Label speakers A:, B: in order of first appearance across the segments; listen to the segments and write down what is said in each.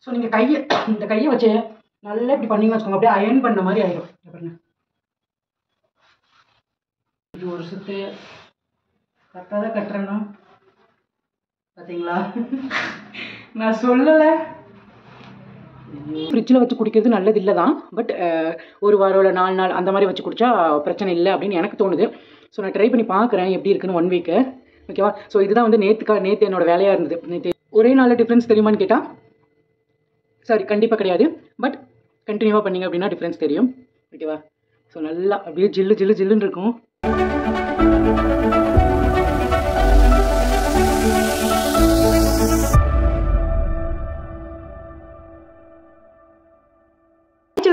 A: So நீங்கள் கையை இந்த கையை வச்சு நல்லா இப்படி பண்ணிங்க வச்சுக்கோங்க, அப்படியே அயர்ன் பண்ண மாதிரி ஆகிடும். பாருங்க, இது ஒரு சுற்று கரெக்டாக தான் கட்டுறேன்னா பார்த்தீங்களா? நான் சொல்லலை. ஃப்ரிட்ஜில் வச்சு குடிக்கிறது நல்லது இல்லை தான், பட் ஒரு வாரம் இல்லை 4 நாள் அந்த மாதிரி வச்சு குடித்தா பிரச்சனை இல்லை அப்படின்னு எனக்கு தோணுது. ஸோ நான் ட்ரை பண்ணி பார்க்குறேன் எப்படி இருக்குன்னு 1 வீக்கு. ஓகேவா? ஸோ இதுதான் வந்து நேற்று என்னோடய வேலையாக இருந்தது. நேற்று ஒரே நாளில் டிஃப்ரென்ஸ் தெரியுமான்னு கேட்டால் சாரி, கண்டிப்பாக கிடையாது. பட் கண்டினியூவாக பண்ணிங்க அப்படின்னா டிஃப்ரென்ஸ் தெரியும். ஓகேவா? ஸோ நல்லா அப்படியே ஜில்லு ஜில்லு ஜில்லுன்னு இருக்கும்.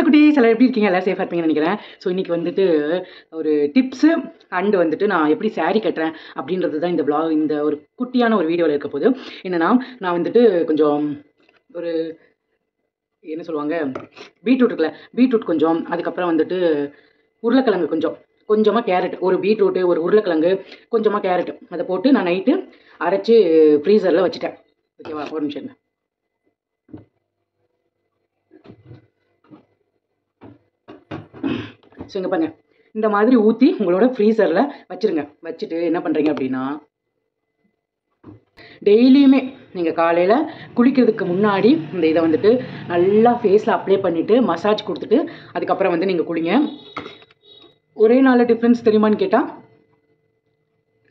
A: குட்டீஸ் எல்லாம் எப்படி இருக்கீங்க? எல்லாம் சேஃபாக இருப்பீங்கன்னு நினைக்கிறேன். ஸோ இன்றைக்கி வந்துட்டு ஒரு டிப்ஸு அண்டு வந்துட்டு நான் எப்படி சாரீ கட்டுறேன் அப்படின்றது தான் இந்த vlog, இந்த ஒரு குட்டியான ஒரு வீடியோவில் இருக்க போது. என்னென்னா, நான் வந்துட்டு கொஞ்சம் ஒரு என்ன சொல்லுவாங்க, பீட்ரூட் இருக்குல்ல, பீட்ரூட் கொஞ்சம், அதுக்கப்புறம் வந்துட்டு உருளைக்கிழங்கு கொஞ்சமாக கேரட், ஒரு பீட்ரூட்டு, ஒரு உருளைக்கிழங்கு, கொஞ்சமாக கேரட், அதை போட்டு நான் நைட்டு அரைச்சி ஃப்ரீசரில் வச்சுட்டேன். ஓகேவா? ஒரு நிமிஷம். ஸோ இங்கே பாருங்க, இந்த மாதிரி ஊற்றி உங்களோட ஃப்ரீசரில் வச்சுருங்க. வச்சுட்டு என்ன பண்ணுறீங்க அப்படின்னா, டெய்லியுமே நீங்கள் காலையில் குளிக்கிறதுக்கு முன்னாடி இந்த இதை வந்துட்டு நல்லா ஃபேஸில் அப்ளை பண்ணிவிட்டு மசாஜ் கொடுத்துட்டு அதுக்கப்புறம் வந்து நீங்கள் குளிங்க. ஒரே நாளில் டிஃப்ரென்ஸ் தெரியுமான்னு கேட்டால்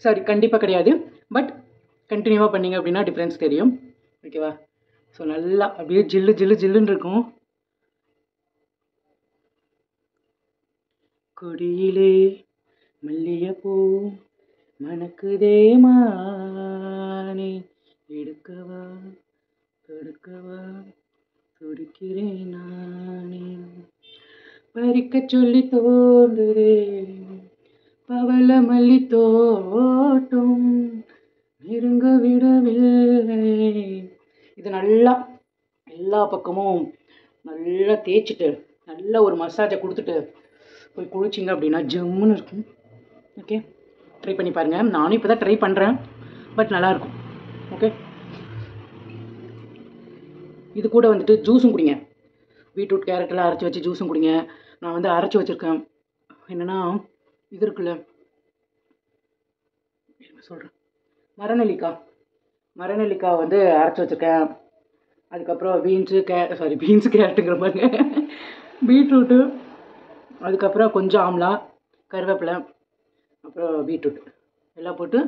A: சாரி, கண்டிப்பாக கிடையாது. பட் கண்டினியூவாக பண்ணிங்க அப்படின்னா டிஃப்ரென்ஸ் தெரியும். ஓகேவா? ஸோ நல்லா அப்படியே ஜில்லு ஜில்லு ஜில்லுன்னு இருக்கும். கொடியிலே மல்லிகைப்பூ மணக்குதே மானே, எடுக்கவா தொடுக்கவா துடிக்கிறேன் நானே, பறிக்க சொல்லி தோன்றுதே பவள மல்லி தோட்டம் நெருங்க விடவில்லை. இது நல்லா எல்லா பக்கமும் நல்லா தேய்ச்சிட்டு நல்லா ஒரு மசாஜை கொடுத்துட்டு போய் குளிச்சிங்க அப்படின்னா ஜம்முன்னு இருக்கும். ஓகே, ட்ரை பண்ணி பாருங்கள். நானும் இப்போ தான் ட்ரை பண்ணுறேன், பட் நல்லாயிருக்கும். ஓகே, இது கூட வந்துட்டு ஜூஸும் குடிங்க. பீட்ரூட் கேரட்டெல்லாம் அரைச்சி வச்சு ஜூஸும் குடிங்க. நான் வந்து அரைச்சி வச்சுருக்கேன். என்னென்னா, இது இருக்குல்ல, என்ன சொல்கிறேன், மரநெல்லிக்காய் வந்து அரைச்சி வச்சுருக்கேன். அதுக்கப்புறம் பீன்ஸு கேரட்டுங்கிற மாதிரி பீட்ரூட்டு, அதுக்கப்புறம் கொஞ்சம் ஆம்லா, கருவேப்பிலை, அப்புறம் பீட்ரூட் எல்லாம் போட்டு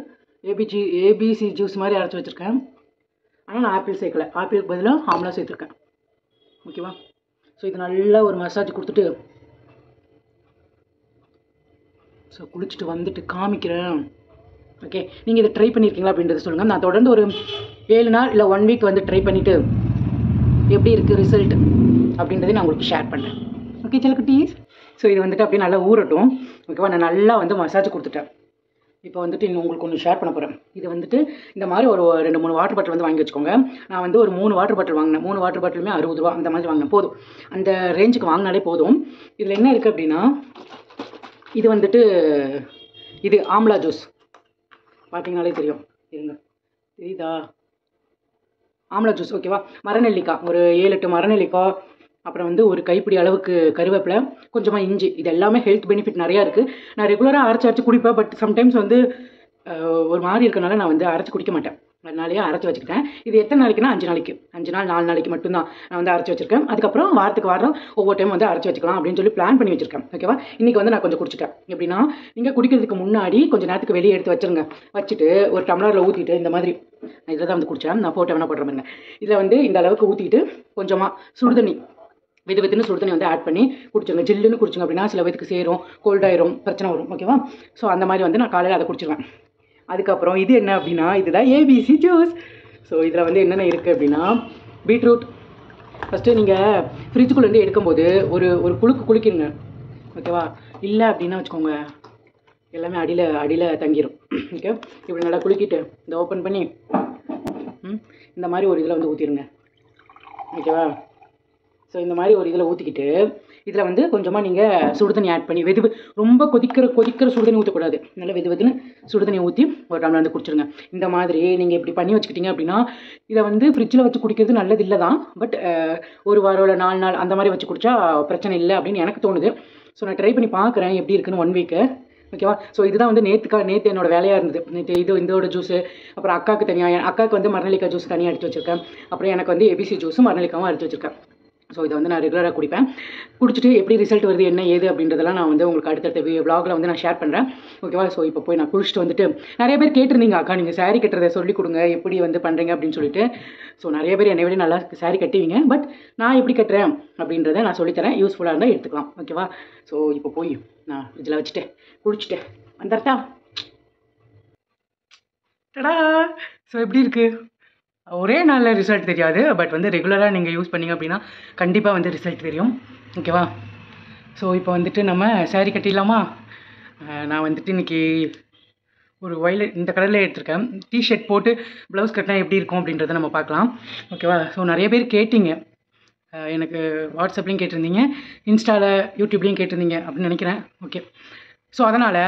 A: ஏபிசி ஜூஸ் மாதிரி அரைச்சி வச்சுருக்கேன். ஆனால் நான் ஆப்பிள் சேர்க்கலை, ஆப்பிளுக்கு பதிலாக ஆம்லா சேர்த்துருக்கேன். ஓகேவா? ஸோ இது நல்லா ஒரு மசாஜ் கொடுத்துட்டு ஸோ குளிச்சுட்டு வந்துட்டு காமிக்கிறேன். ஓகே, நீங்கள் இதை ட்ரை பண்ணியிருக்கீங்களா அப்படின்றத சொல்லுங்கள். நான் தொடர்ந்து ஒரு 7 நாள் இல்லை 1 வீக் வந்து ட்ரை பண்ணிவிட்டு எப்படி இருக்குது ரிசல்ட் அப்படின்றதை நான் உங்களுக்கு ஷேர் பண்ணுறேன். ஓகே செல்லக்குட்டீஸ், ஸோ இது வந்துட்டு அப்படியே நல்லா ஊறட்டும். ஓகேவா? நான் நல்லா வந்து மசாஜ் கொடுத்துட்டேன். இப்போ வந்துட்டு இன்னும் உங்களுக்கு ஒன்று ஷேர் பண்ண போகிறேன். இது வந்துட்டு இந்த மாதிரி ஒரு 2-3 வாட்டர் பாட்டில் வந்து வாங்கி வச்சுக்கோங்க. நான் வந்து ஒரு 3 வாட்டர் பாட்டில் வாங்கினேன். 3 வாட்டர் பாட்டிலுமே 60 ரூபா அந்த மாதிரி வாங்கினேன். போதும், அந்த ரேஞ்சுக்கு வாங்கினாலே போதும். இதில் என்ன இருக்குது அப்படின்னா, இது வந்துட்டு இது ஆம்லா ஜூஸ் பார்த்தீங்கனாலே தெரியும். இருங்க, தெரியுதா? ஆம்லா ஜூஸ். ஓகேவா? மரநெல்லிக்காய் ஒரு 7-8 மரநெல்லிக்காய், அப்புறம் வந்து ஒரு கைப்பிடி அளவுக்கு கருவேப்பிலை, கொஞ்சமாக இஞ்சி. இது எல்லாமே ஹெல்த் பெனிஃபிட் நிறையா இருக்குது. நான் ரெகுலராக அரைச்சி குடிப்பேன். பட் சம்டைம்ஸ் வந்து ஒரு மாதிரி இருக்கனால நான் வந்து அரைச்சி குடிக்க மாட்டேன். அதனாலேயே அரைச்சி வச்சுக்கிட்டேன். இது எத்தனை நாளைக்குன்னா 5 நாளைக்கு, 5 நாள் 4 நாளைக்கு மட்டும்தான் நான் வந்து அரைச்சி வச்சுருக்கேன். அதுக்கப்புறம் வாரம் ஒவ்வொரு டைம் வந்து அரைச்சி வச்சுக்கலாம் அப்படின்னு சொல்லி பிளான் பண்ணி வச்சுருக்கேன். ஓகேவா? இன்றைக்கி வந்து நான் கொஞ்சம் குடிச்சிட்டேன். எப்படின்னா, நீங்கள் குடிக்கிறதுக்கு முன்னாடி கொஞ்சம் நேரத்துக்கு வெளியே எடுத்து வச்சுருங்க. வச்சுட்டு ஒரு டம்ளரில் ஊற்றிட்டு இந்த மாதிரி, நான் இதில் தான் வந்து குடித்தேன். நான் ஃபோட்டோ வேணா போடுற மாதிரி. இதில் வந்து இந்த அளவுக்கு ஊற்றிட்டு கொஞ்சமாக சுடுதண்ணி, வெதுன்னு சுடுதண்ணி வந்து ஆட் பண்ணி குடிச்சுங்க. ஜில்லுன்னு குடிச்சுங்க அப்படின்னா சில பேருக்கு சேரும், கோல்டாயிரும், பிரச்சனை வரும். ஓகேவா? ஸோ அந்த மாதிரி வந்து நான் காலையில் அதை குடிச்சிடுவேன். அதுக்கப்புறம் இது என்ன அப்படின்னா, இதுதான் ஏபிசி ஜூஸ். ஸோ இதில் வந்து என்னென்ன இருக்குது அப்படின்னா, பீட்ரூட் ஃபஸ்ட்டு நீங்கள் ஃப்ரிட்ஜுக்குள்ளேருந்து எடுக்கும்போது ஒரு குளிக்கிடுங்க. ஓகேவா? இல்லை அப்படின்னா வச்சுக்கோங்க, எல்லாமே அடியில் தங்கிடும். ஓகே, இப்படி நல்லா குளிக்கிட்டு இதை ஓப்பன் பண்ணி இந்த மாதிரி ஒரு இதில் வந்து ஊற்றிடுங்க. ஓகேவா? ஸோ இந்த மாதிரி ஒரு இதில் ஊற்றிக்கிட்டு இதில் வந்து கொஞ்சமாக நீங்கள் சுடுதண்ணி ஆட் பண்ணி ரொம்ப கொதிக்கிற சுடுதண்ணி ஊற்றக்கூடாது. நல்லா வெதுன்னு சுடுதண்ணி ஊற்றி ஒரு டம்ளர் வந்து குடிச்சிருங்க. இந்த மாதிரி நீங்கள் இப்படி பண்ணி வச்சுக்கிட்டீங்க அப்படின்னா இதை வந்து ஃப்ரிட்ஜில் வச்சு குடிக்கிறது நல்லது இல்லை தான். பட் ஒரு வாரம் இல்லை 4 நாள் அந்த மாதிரி வச்சு குடித்தா பிரச்சனை இல்லை அப்படின்னு எனக்கு தோணுது. ஸோ நான் ட்ரை பண்ணி பார்க்குறேன் எப்படி இருக்குன்னு 1 வீக்கு. ஓகேவா? ஸோ இதுதான் வந்து நேற்று என்னோட வேலையாக இருந்தது. நேற்று இதோட ஜூஸு, அப்புறம் அக்காவுக்கு தனியாக, அக்காவுக்கு வந்து மரநெல்லிக்காய் ஜூஸ் தனியாக எடுத்து வச்சுருக்கேன். அப்புறம் எனக்கு வந்து ஏபிசி ஜூஸும் மரநெல்லிக்காவும் எடுத்து வச்சுருக்கேன். ஸோ இதை வந்து நான் ரெகுலராக குடிப்பேன். குடிச்சிட்டு எப்படி ரிசல்ட் வருது என்ன ஏது அப்படின்றதெல்லாம் நான் வந்து உங்களுக்கு அடுத்தடுத்த விளாகில் வந்து நான் ஷேர் பண்ணுறேன். ஓகேவா? ஸோ இப்போ போய் நான் குளிச்சுட்டு வந்துட்டு நிறைய பேர் கேட்டிருந்தீங்க, அக்கா நீங்கள் சாரீ கட்டுறதை சொல்லிக் கொடுங்க எப்படி வந்து பண்ணுறீங்க அப்படின்னு சொல்லிட்டு. ஸோ நிறைய பேர் என்னை விட நல்லா சாரீ கட்டுவீங்க. பட் நான் எப்படி கட்டுறேன் அப்படின்றத நான் சொல்லித்தரேன். யூஸ்ஃபுல்லாக இருந்தால் எடுத்துக்கலாம். ஓகேவா? ஸோ இப்போ போய் நான் ஃப்ரிட்ஜில் வச்சுட்டு குளிச்சுட்டேன் வந்துட்டா. டடா! ஸோ எப்படி இருக்குது? ஒரே நாளில் ரிசல்ட் தெரியாது. பட் வந்து ரெகுலராக நீங்கள் யூஸ் பண்ணிங்க அப்படின்னா கண்டிப்பாக வந்து ரிசல்ட் தெரியும். ஓகேவா? ஸோ இப்போ வந்துட்டு நம்ம சாரீ கட்டிடலாமா? நான் வந்துட்டு இன்றைக்கி ஒரு வயலட் இந்த கலரில் எடுத்திருக்கேன். டிஷர்ட் போட்டு ப்ளவுஸ் கட்டினா எப்படி இருக்கும் அப்படின்றத நம்ம பார்க்கலாம். ஓகேவா? ஸோ நிறைய பேர் கேட்டிங்க, எனக்கு வாட்ஸ்அப்லேயும் கேட்டிருந்தீங்க, இன்ஸ்டாவில் யூடியூப்லேயும் கேட்டிருந்தீங்க அப்படின்னு நினைக்கிறேன். ஓகே. ஸோ அதனால்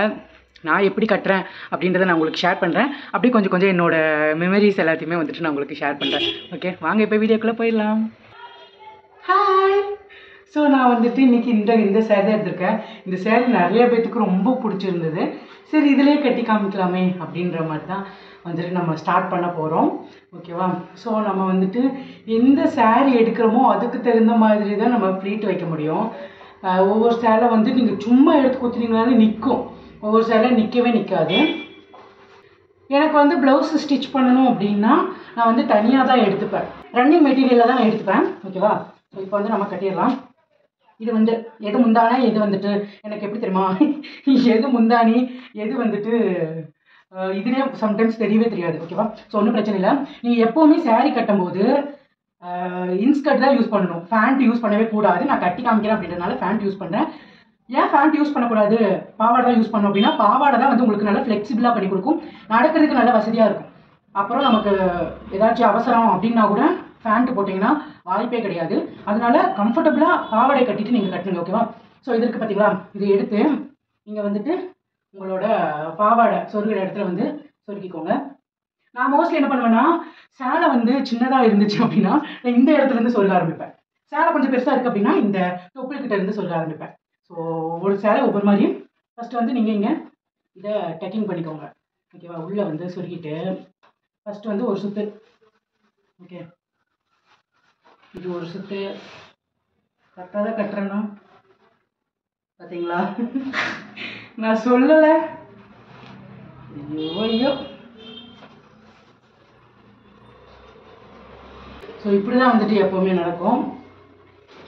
A: நான் எப்படி கட்டுறேன் அப்படின்றத நான் உங்களுக்கு ஷேர் பண்ணுறேன். அப்படியே கொஞ்சம் என்னோடய மெமரிஸ் எல்லாத்தையுமே வந்துட்டு நான் உங்களுக்கு ஷேர் பண்ணுறேன். ஓகே, வாங்க இப்போ வீடியோக்குள்ளே போயிடலாம். ஹாய்! ஸோ நான் வந்துட்டு இன்றைக்கி இந்த சேரீ எடுத்திருக்கேன். இந்த சேரீ நிறைய பேர்த்துக்கு ரொம்ப பிடிச்சிருந்தது. சரி இதிலே கட்டி காமிக்கலாமே அப்படின்ற மாதிரி தான் வந்துட்டு நம்ம ஸ்டார்ட் பண்ண போகிறோம். ஓகேவா? ஸோ நம்ம வந்துட்டு எந்த சேரீ எடுக்கிறோமோ அதுக்கு தகுந்த மாதிரி தான் நம்ம ப்ளீட் வைக்க முடியும். ஒவ்வொரு சேலை வந்து நீங்கள் சும்மா எடுத்து கொடுத்தீங்கனாலும் நிற்கும், ஒவ்வொரு சேலை நிற்கவே நிற்காது. எனக்கு வந்து ப்ளவுஸ் ஸ்டிச் பண்ணணும் அப்படின்னா நான் வந்து தனியாக தான் எடுத்துப்பேன். ரன்னிங் மெட்டீரியலில் தான் நான் எடுத்துப்பேன். ஓகேவா? ஸோ இப்போ வந்து நம்ம கட்டிடலாம். இது வந்து எது முந்தானே எது வந்துட்டு எனக்கு எப்படி தெரியுமா, எது முந்தானி எது வந்துட்டு இதுலேயே சம்டைம்ஸ் தெரியவே தெரியாது. ஓகேவா? ஸோ ஒன்றும் பிரச்சனை இல்லை. நீங்கள் எப்போவுமே சேரீ கட்டும்போது இன்ஸ்கர்ட் தான் யூஸ் பண்ணணும், ஃபேண்ட் யூஸ் பண்ணவே கூடாது. நான் கட்டி காமிக்கிறேன் அப்படின்றதுனால ஃபேண்ட் யூஸ் பண்ணுறேன். ஏன் ஃபேண்ட் யூஸ் பண்ணக்கூடாது, பாவாடை தான் யூஸ் பண்ணணும் அப்படின்னா பாவாடை தான் வந்து உங்களுக்கு நல்லா ஃப்ளெக்சிபிளாக பண்ணி கொடுக்கும், நடக்கிறதுக்கு நல்ல வசதியாக இருக்கும். அப்புறம் நமக்கு ஏதாச்சும் அவசரம் அப்படின்னா கூட ஃபேண்ட்டு போட்டிங்கன்னா வாய்ப்பே கிடையாது. அதனால கம்ஃபர்டபுளாக பாவாடை கட்டிட்டு நீங்கள் கட்டுங்க. ஓகேவா? ஸோ இது இருக்குது பார்த்தீங்களா, இது எடுத்து நீங்கள் வந்துட்டு உங்களோட பாவாடை சொருகிற இடத்துல வந்து சொருக்கிக்கோங்க. நான் மோஸ்ட்லி என்ன பண்ணுவேன்னா, சேலை வந்து சின்னதாக இருந்துச்சு அப்படின்னா நான் இந்த இடத்துல இருந்து சொருக ஆரம்பிப்பேன். சேலை கொஞ்சம் பெருசாக இருக்குது அப்படின்னா இந்த தொப்புள்கிட்ட இருந்து சொருக ஆரம்பிப்பேன். ஸோ ஒரு சேலை ஒவ்வொரு மாதிரியும் ஃபஸ்ட்டு வந்து நீங்கள் இங்கே இதை டக்கிங் பண்ணிக்கோங்க. ஓகேவா? உள்ளே வந்து சொருகிட்டு ஃபஸ்ட்டு வந்து ஒரு சுற்று. ஓகே, இது ஒரு சுற்று கரெக்டாக தான் கட்டுறேன்னா பார்த்தீங்களா, நான் சொல்லலை. ஐயோ, ஸோ இப்படி தான் வந்துட்டு எப்போவுமே நடக்கும்.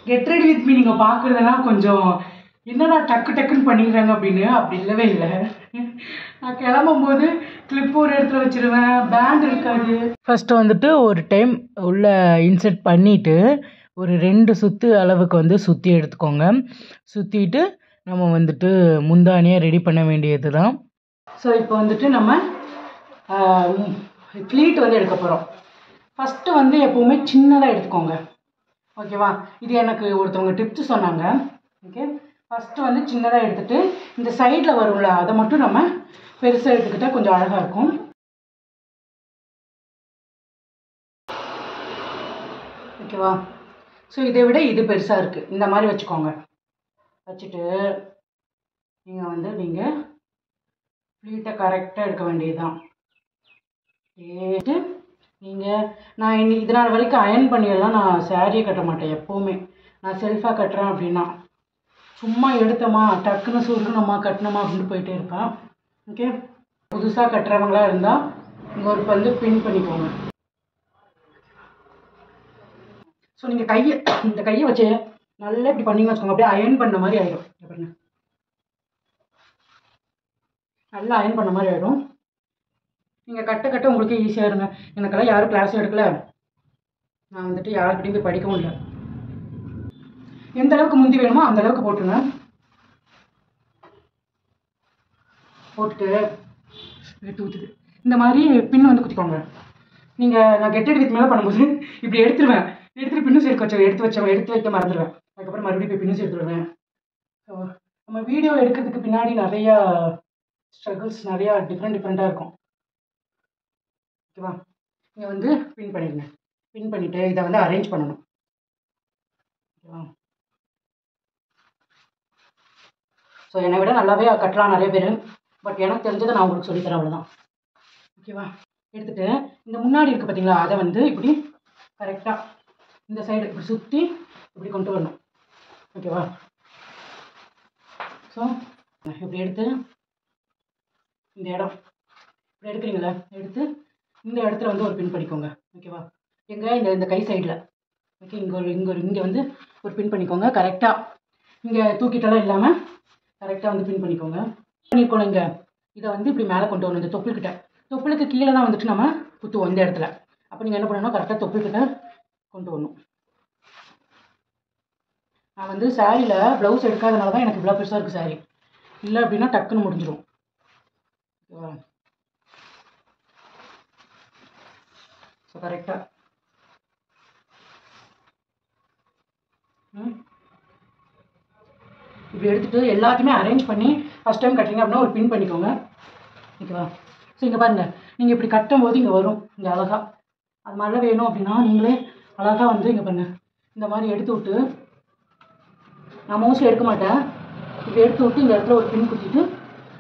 A: கெட் ரெடி வித் மீ நீங்கள் பார்க்குறதெல்லாம் கொஞ்சம் என்னடா டக்குன்னு பண்ணிடுறாங்க அப்படின்னு, அப்படி இல்லவே இல்லை. நான் கிளம்பும்போது கிளிப் ஒரு இடத்துல வச்சுருவேன், பேண்ட் இருக்காது. ஃபஸ்ட்டு வந்துட்டு ஒரு டைம் உள்ளே இன்சர்ட் பண்ணிவிட்டு ஒரு 2 சுற்று அளவுக்கு வந்து சுற்றி எடுத்துக்கோங்க. சுற்றிட்டு நம்ம வந்துட்டு முந்தானியாக ரெடி பண்ண வேண்டியது தான். ஸோ இப்போ வந்துட்டு நம்ம ப்ளீட் வந்து எடுக்க போகிறோம். ஃபஸ்ட்டு வந்து எப்போவுமே சின்னதாக எடுத்துக்கோங்க. ஓகேவா? இது எனக்கு ஒருத்தவங்க டிப்ஸ் சொன்னாங்க. ஓகே, ஃபஸ்ட்டு வந்து சின்னதாக எடுத்துகிட்டு இந்த சைடில் வரும்ல அதை மட்டும் நம்ம பெருசாக எடுத்துக்கிட்டால் கொஞ்சம் அழகாக இருக்கும். ஓகேவா? ஸோ இதை விட இது பெருசாக இருக்குது, இந்த மாதிரி வச்சுக்கோங்க. வச்சுட்டு நீங்கள் ப்ளீட்டை கரெக்டாக எடுக்க வேண்டியது தான். ஏட்டு நான் இது நாள் வரைக்கும் அயர்ன் பண்ணியெல்லாம் நான் சேரீயை கட்ட மாட்டேன். எப்போவுமே நான் செல்ஃபாக கட்டுறேன் அப்படின்னா சும்மா எடுத்தோமா டக்குன்னு சுருக்கணுமா கட்டணுமா அப்படின்னு போயிட்டே இருப்பேன். ஓகே, புதுசாக கட்டுறவங்களா இருந்தால் இங்கே ஒரு வந்து பின் பண்ணிக்கோங்க. ஸோ நீங்கள் இந்த கையை வச்சு நல்லா இப்படி பண்ணிங்க வச்சுக்கோங்க, அப்படியே அயர்ன் பண்ண மாதிரி ஆகிடும். பாருங்க, நல்லா அயர்ன் பண்ண மாதிரி ஆகிடும். நீங்கள் கட்ட உங்களுக்கு ஈஸியாக இருங்க. எனக்கெல்லாம் யாரும் கிளாஸும் எடுக்கல, நான் வந்துட்டு யாருக்கிட்டையும் போய் படிக்கவும் இல்லை. எந்த அளவுக்கு முந்தி வேணுமோ அந்த அளவுக்கு போட்டுருங்க. போட்டுட்டு எடுத்து ஊற்றுது இந்த மாதிரி பின் வந்து குத்திக்கோங்க. நான் கெட் ரெடி வித் மேலே பண்ணும்போது இப்படி எடுத்துருவேன். எடுத்துகிட்டு பின்னு சேர்க்க எடுத்து வைக்க மறந்துடுவேன். அதுக்கப்புறம் மறுபடியும் போய் பின்னு சேர்த்து வருவேன். ஸோ நம்ம வீடியோ எடுக்கிறதுக்கு பின்னாடி நிறையா ஸ்ட்ரகிள்ஸ், நிறையா டிஃப்ரெண்ட்டாக இருக்கும். ஓகேவா? இங்கே வந்து பின் பண்ணிடுங்க. பின் பண்ணிவிட்டு இதை வந்து அரேஞ்ச் பண்ணணும். ஓகேவா? ஸோ என்னை விட நல்லாவே கட்டலாம் நிறைய பேர். பட் எனக்கு தெரிஞ்சதை நான் உங்களுக்கு சொல்லித்தரேன், அவ்வளோதான். ஓகேவா? எடுத்துகிட்டு இந்த முன்னாடி இருக்குது பார்த்தீங்களா, அதை வந்து இப்படி கரெக்டாக இந்த சைடு இப்படி சுற்றி இப்படி கொண்டு வரணும். ஓகேவா? ஸோ இப்படி எடுத்து இந்த இடம் இப்படி எடுக்கிறீங்களா, எடுத்து இந்த இடத்துல வந்து ஒரு பின் பண்ணிக்கோங்க. ஓகேவா? எங்கே இந்த கை சைடில். ஓகே, இங்கே வந்து ஒரு பின் பண்ணிக்கோங்க. கரெக்டாக இங்கே தூக்கிட்டெல்லாம் இல்லாமல் கரெக்டாக வந்து பின் பண்ணிக்கோங்க. பண்ணிக்கோங்க. இங்கே இதை வந்து இப்படி மேலே கொண்டு வரணும். இந்த தொப்புளுக்கு கீழே தான் வந்துட்டு நம்ம குத்துவோம் இந்த இடத்துல. அப்போ நீங்கள் என்ன பண்ணணும், கரெக்டாக தொப்புள்கிட்ட கொண்டு வரணும். நான் வந்து சாரியில் ப்ளவுஸ் எடுக்காதனால தான் எனக்கு இவ்வளோ பெருசாக இருக்குது சாரி. இல்லை அப்படின்னா டக்குன்னு முடிஞ்சிடும். ஓகேவா? ஸோ கரெக்டாக இப்படி எடுத்துகிட்டு எல்லாத்தையுமே அரேஞ்ச் பண்ணி ஃபஸ்ட் டைம் கட்டுறீங்க அப்படின்னா ஒரு பின் பண்ணிக்கோங்க. ஓகேவா? ஸோ இங்கே பாருங்கள், நீங்கள் இப்படி கட்டும் போது இங்கே வரும். இங்கே அழகாக அது மாதிரிலாம் வேணும் அப்படின்னா நீங்களே அழகாக வந்து இங்கே பாருங்கள், இந்த மாதிரி எடுத்து விட்டு, நான் மோஸ்ட்லி எடுக்க மாட்டேன், இப்படி எடுத்து விட்டு இந்த இடத்துல ஒரு பின் குத்திட்டு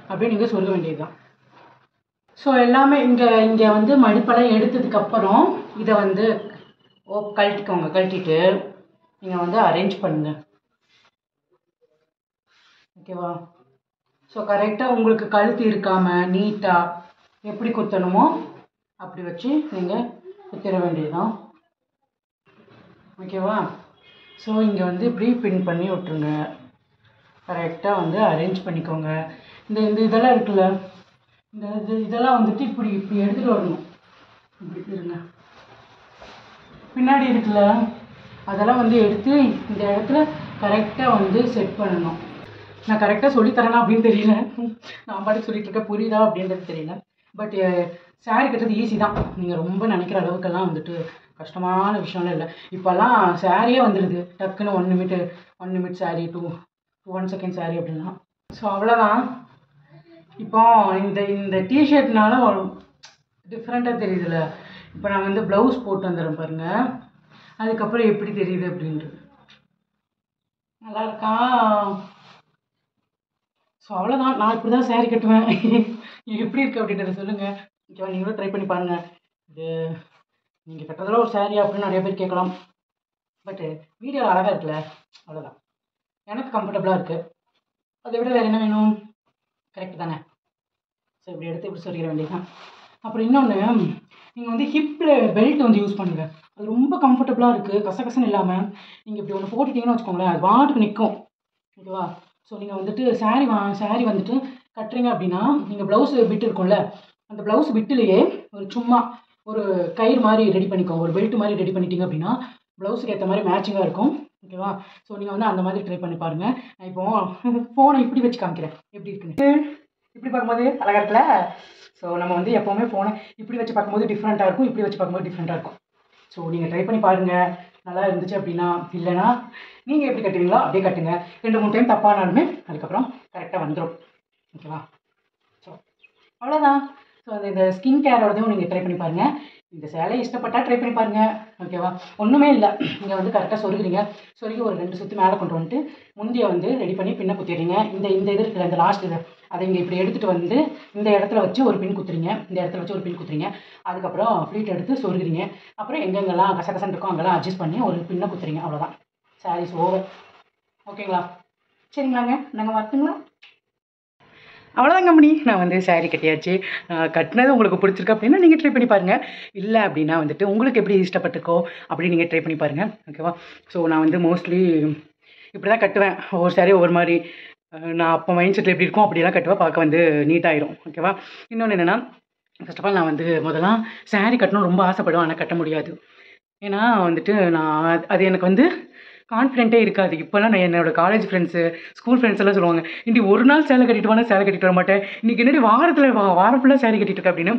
A: அப்படியே நீங்கள் சொல்ல வேண்டியது தான். ஸோ எல்லாமே இங்கே வந்து மடிப்பெல்லாம் எடுத்ததுக்கப்புறம் இதை வந்து கழட்டிக்கோங்க. கழட்டிட்டு நீங்கள் வந்து அரேஞ்ச் பண்ணுங்க. ஓகேவா? ஸோ கரெக்டாக உங்களுக்கு கழுத்து இருக்காமல் நீட்டாக எப்படி குத்தணுமோ அப்படி வச்சு நீங்கள் குத்திட வேண்டியதுதான். ஓகேவா? ஸோ இங்கே வந்து இப்படி பின் பண்ணி விட்ருங்க. கரெக்டாக வந்து அரேஞ்ச் பண்ணிக்கோங்க. இந்த இதெல்லாம் இருக்குல்ல, இதெல்லாம் வந்துட்டு இப்படி எடுத்துகிட்டு வரணும். இப்படி இருங்க, பின்னாடி இருக்குல்ல, அதெல்லாம் வந்து எடுத்து இந்த இடத்துல கரெக்டாக வந்து செட் பண்ணணும். நான் கரெக்டாக சொல்லித்தரேனா அப்படின்னு தெரியல, நான் பாட்டுக்கு சொல்லிட்டு இருக்கேன், புரியுதா அப்படின்றது தெரியல. பட் சாரி கட்டுறது ஈஸி தான். நீங்கள் ரொம்ப நினைக்கிற அளவுக்கெல்லாம் வந்துட்டு கஷ்டமான விஷயம்லாம் இல்லை. இப்போல்லாம் சாரியே வந்துடுது டக்குன்னு 1 நிமிட் சாரி, 1 செகண்ட் சாரி அப்படின்னா. ஸோ அவ்வளோதான். இப்போ இந்த டிஷர்ட்னால ஒரு டிஃப்ரெண்ட்டாக தெரியுதுல்ல. இப்போ நான் வந்து ப்ளவுஸ் போட்டு வந்துடுறேன் பாருங்கள், அதுக்கப்புறம் எப்படி தெரியுது அப்படின்ட்டு. நல்லா இருக்கா? ஸோ அவ்வளோதான். நான் இப்படி தான் சாரீ கட்டுவேன். எப்படி இருக்குது அப்படின்றத சொல்லுங்கள். ஓகேவா? நீங்களும் ட்ரை பண்ணி பாருங்கள். இது நீங்கள் கட்டுறதுல ஒரு சாரீ அப்படின்னு நிறைய பேர் கேட்கலாம். பட்டு வீடியோ அழகாக இருக்குல்ல, அவ்வளோதான். எனக்கு கம்ஃபர்டபுளாக இருக்குது. அதை விட வேறு என்ன வேணும்? கரெக்டு தானே? ஸோ இப்படி எடுத்து இப்படி சொல்லிட வேண்டியதுதான். அப்புறம் இன்னொன்று, நீங்கள் வந்து ஹிப்பில் பெல்ட் வந்து யூஸ் பண்ணுங்கள். அது ரொம்ப கம்ஃபர்டபுளாக இருக்குது, கசகசன்னு இல்லாமல். நீங்கள் இப்படி ஒன்று போட்டுட்டிங்கன்னு வச்சுக்கோங்களேன், அது பாட்டுக்கு நிற்கும். ஓகேவா? ஸோ நீங்கள் வந்துட்டு சாரீ வந்துட்டு கட்டுறீங்க அப்படின்னா, நீங்கள் ப்ளவுஸ் பிட்டு இருக்கும்ல, அந்த ப்ளவுஸ் பிட்டுலேயே சும்மா ஒரு கயிறு மாதிரி ரெடி பண்ணிக்கோங்க. ஒரு பெல்ட் மாதிரி ரெடி பண்ணிட்டீங்க அப்படின்னா ப்ளவுஸுக்கு ஏற்ற மாதிரி மேட்சிங்காக இருக்கும். ஓகேவா? ஸோ நீங்கள் வந்து அந்த மாதிரி ட்ரை பண்ணி பாருங்கள். நான் இப்போது ஃபோனை இப்படி வச்சு காமிக்கிறேன் எப்படி இருக்குன்னு. இப்படி பார்க்கும்போது அழகாக இருக்குல்ல? ஸோ நம்ம வந்து எப்போவுமே ஃபோனை இப்படி வச்சு பார்க்கும்போது டிஃப்ரெண்ட்டாக இருக்கும், இப்படி வச்சு பார்க்கும்போது டிஃப்ரெண்ட்டாக இருக்கும். ஸோ நீங்கள் ட்ரை பண்ணி பாருங்கள். நல்லா இருந்துச்சு அப்படின்னா, இல்லைனா நீங்கள் எப்படி கட்டுவீங்களோ அப்படியே கட்டுங்க. 2-3 டைம் தப்பானாலுமே அதுக்கப்புறம் கரெக்டாக வந்துடும். ஓகேவா? ஸோ அவ்வளோதான். ஸோ இந்த ஸ்கின் கேரோடதையும் நீங்கள் ட்ரை பண்ணி பாருங்கள். இந்த சேலை இஷ்டப்பட்டால் ட்ரை பண்ணி பாருங்கள். ஓகேவா? ஒன்றுமே இல்லை, நீங்கள் வந்து கரெக்டாக சொருகிறீங்க. சொருகி ஒரு 2 சுற்று மேலே கொண்டு வந்துட்டு முந்தியை வந்து ரெடி பண்ணி பின்ன குத்திடுறீங்க. இந்த இது இருக்குல்ல, இந்த லாஸ்ட் இதை அதை இங்கே இப்படி எடுத்துகிட்டு வந்து இந்த இடத்துல வச்சு ஒரு பின் குத்துறீங்க. இந்த இடத்துல வச்சு ஒரு பின் குத்துறீங்க. அதுக்கப்புறம் ஃப்ளீட் எடுத்து சொருகிறீங்க. அப்புறம் எங்கெங்கெல்லாம் கசகசன் இருக்கோ அங்கெல்லாம் அட்ஜஸ்ட் பண்ணி ஒரு பின்னை குத்துறீங்க. அவ்வளோதான். சாரீஸ் ஓவர். ஓகேங்களா? சரிங்களாங்க, நாங்கள் வரட்டுங்களா? அவ்வளோதான் கம்பெனி. நான் வந்து சாரீ கட்டியாச்சு. கட்டினது உங்களுக்கு பிடிச்சிருக்கு அப்படின்னா நீங்கள் ட்ரை பண்ணி பாருங்கள். இல்லை அப்படின்னா வந்துட்டு உங்களுக்கு எப்படி இஷ்டப்பட்டுக்கோ அப்படி நீங்கள் ட்ரை பண்ணி பாருங்கள். ஓகேவா? ஸோ நான் வந்து மோஸ்ட்லி இப்படி தான் கட்டுவேன். ஒவ்வொரு சாரீ ஒவ்வொரு மாதிரி. நான் அப்போ மைண்ட் செட்டில் எப்படி இருக்கும் அப்படியெல்லாம் கட்டுவேன். பார்க்க வந்து நீட்டாகிடும். ஓகேவா? இன்னொன்று என்னென்னா, ஃபர்ஸ்ட் ஆஃப் ஆல் நான் வந்து முதல்லாம் சாரீ கட்டணும் ரொம்ப ஆசைப்படுவேன், ஆனால் கட்ட முடியாது. ஏன்னா வந்துட்டு நான் அது எனக்கு வந்து கான்ஃபிடென்ட்டே இருக்காது. இப்போலாம் நான் என்னோட காலேஜ் ஃப்ரெண்ட்ஸு, ஸ்கூல் ஃப்ரெண்ட்ஸ் எல்லாம் சொல்லுவாங்க, "இன்டி ஒரு நாள் சேலை கட்டிட்டு வானா சேலை கட்டிட்டு வர மாட்டேன். இன்னைக்கு என்னடி வாரத்தில் வாரம் ஃபுல்லாக சேரீ கட்டிட்டு இருக்க" அப்படின்னு.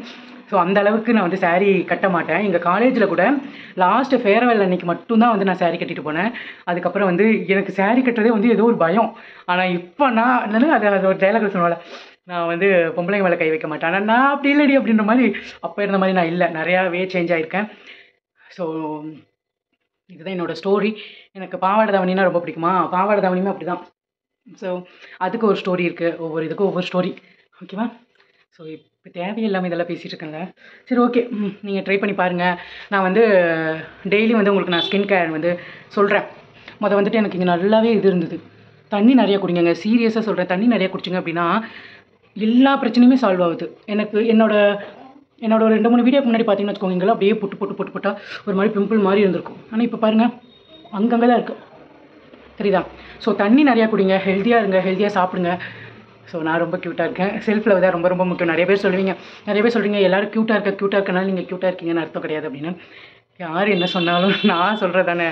A: ஸோ அந்த அளவுக்கு நான் வந்து சேரீ கட்ட மாட்டேன். எங்கள் காலேஜில் கூட லாஸ்ட்டு ஃபேர்வெல் அன்னைக்கு மட்டும்தான் வந்து நான் சேரீ கட்டிட்டு போனேன். அதுக்கப்புறம் வந்து எனக்கு சேரீ கட்டுறதே வந்து ஏதோ ஒரு பயம். ஆனால் இப்போ நான் என்னது அது ஒரு டைலாக் சொல்லுவாள், நான் வந்து பொம்பளைங்க மேலே கை வைக்க மாட்டேன். ஆனால் நான் அப்படி இல்லடி அப்படின்ற மாதிரி அப்போ இருந்த மாதிரி நான் இல்லை. நிறையாவே சேஞ்ச் ஆகியிருக்கேன். ஸோ இதுதான் என்னோடய ஸ்டோரி. எனக்கு பாவாடை தாவணினா ரொம்ப பிடிக்குமா, பாவாடை தாவணியுமே அப்படி தான். ஸோ அதுக்கு ஒரு ஸ்டோரி இருக்குது, ஒவ்வொரு இதுக்கும் ஒவ்வொரு ஸ்டோரி. ஓகேவா? ஸோ இப்போ தேவையில்லாமல் இதெல்லாம் பேசிகிட்டு இருக்கேன்ல. சரி, ஓகே. நீங்கள் ட்ரை பண்ணி பாருங்கள். நான் வந்து டெய்லி வந்து உங்களுக்கு நான் ஸ்கின் கேர் வந்து சொல்கிறேன். வந்துட்டு எனக்கு இங்கே நல்லாவே இது இருந்தது. தண்ணி நிறையா குடிங்க. சீரியஸாக சொல்கிறேன், தண்ணி நிறையா குடிச்சிங்க அப்படின்னா எல்லா பிரச்சனையுமே சால்வ் ஆகுது. எனக்கு என்னோட ஒரு 2-3 வீடியோக்கு முன்னாடி பார்த்தீங்கன்னு வச்சுக்கோங்க, இங்கெல்லாம் அப்படியே போட்டா ஒரு மாதிரி பிம்பிள் மாதிரி இருந்திருக்கும். ஆனால் இப்போ பாருங்கள், அங்கங்கே தான் இருக்குது. தெரியுதா? ஸோ தண்ணி நிறையா குடிங்க, ஹெல்த்தியாக இருங்க, ஹெல்த்தியாக சாப்பிடுங்க. ஸோ நான் ரொம்ப க்யூட்டாக இருக்கேன். செல்ஃப் லவ் தான் ரொம்ப ரொம்ப முக்கியம். நிறைய பேர் சொல்கிறீங்க எல்லோரும் க்யூட்டாக இருக்கனால நீங்கள் க்யூட்டாக இருக்கீங்கன்னு அர்த்தம் கிடையாது அப்படின்னு. யார் என்ன சொன்னாலும் நான் சொல்கிறது தானே.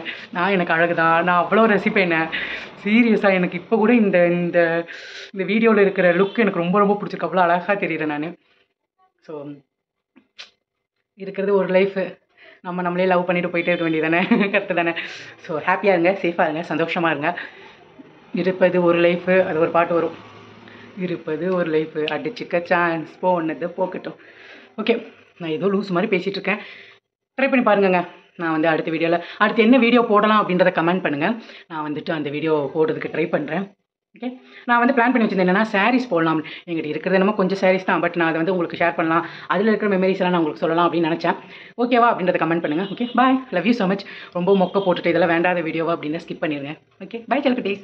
A: எனக்கு அழகு தான், நான் அவ்வளோ ரசிப்பேன். சீரியஸாக எனக்கு இப்போ கூட இந்த இந்த இந்த வீடியோவில் இருக்கிற லுக் எனக்கு ரொம்ப ரொம்ப பிடிச்சிருக்கு. அவ்வளோ அழகாக தெரியுறேன் நான். ஸோ இருக்கிறது ஒரு லைஃபு, நம்மளே லவ் பண்ணிட்டு போயிட்டே இருக்க வேண்டியதானே. கரெக்டு தானே? ஸோ ஹாப்பியாக இருங்க, சேஃபாக இருங்க, சந்தோஷமாக இருங்க. இருப்பது ஒரு லைஃபு, அது ஒரு பாட்டு வரும், இருப்பது ஒரு லைஃபு அடிச்சுக்க சான்ஸ் போனது போக்கட்டும். ஓகே, நான் ஏதோ லூஸ் மாதிரி பேசிகிட்டு இருக்கேன். ட்ரை பண்ணி பாருங்கங்க. நான் வந்து அடுத்த வீடியோவில் அடுத்து என்ன வீடியோ போடலாம் அப்படின்றத கமெண்ட் பண்ணுங்கள். நான் வந்துட்டு அந்த வீடியோ போடுறதுக்கு ட்ரை பண்ணுறேன். ஓகே, நான் வந்து பிளான் பண்ணி வச்சுருந்தேன் என்னென்னா சாரீஸ் போடலாம். எங்கிட்ட இருக்கிறது என்னமோ கொஞ்சம் சாரீஸ் தான், பட் நான் அதை வந்து உங்களுக்கு ஷேர் பண்ணலாம், அதில் இருக்கிற மெமரிஸ் எல்லாம் நான் உங்களுக்கு சொல்லலாம் அப்படின்னு நினச்சேன். ஓகேவா அப்படின்றத கமெண்ட் பண்ணுங்கள். Okay, bye, love you so much. ரொம்ப மொக்க போட்டுட்டு இதெல்லாம் வேண்டாத வீடியோவா அப்படின்னு ஸ்கிப் பண்ணிடுங்க. ஓகே, பாய் செல்குட்டீஸ்.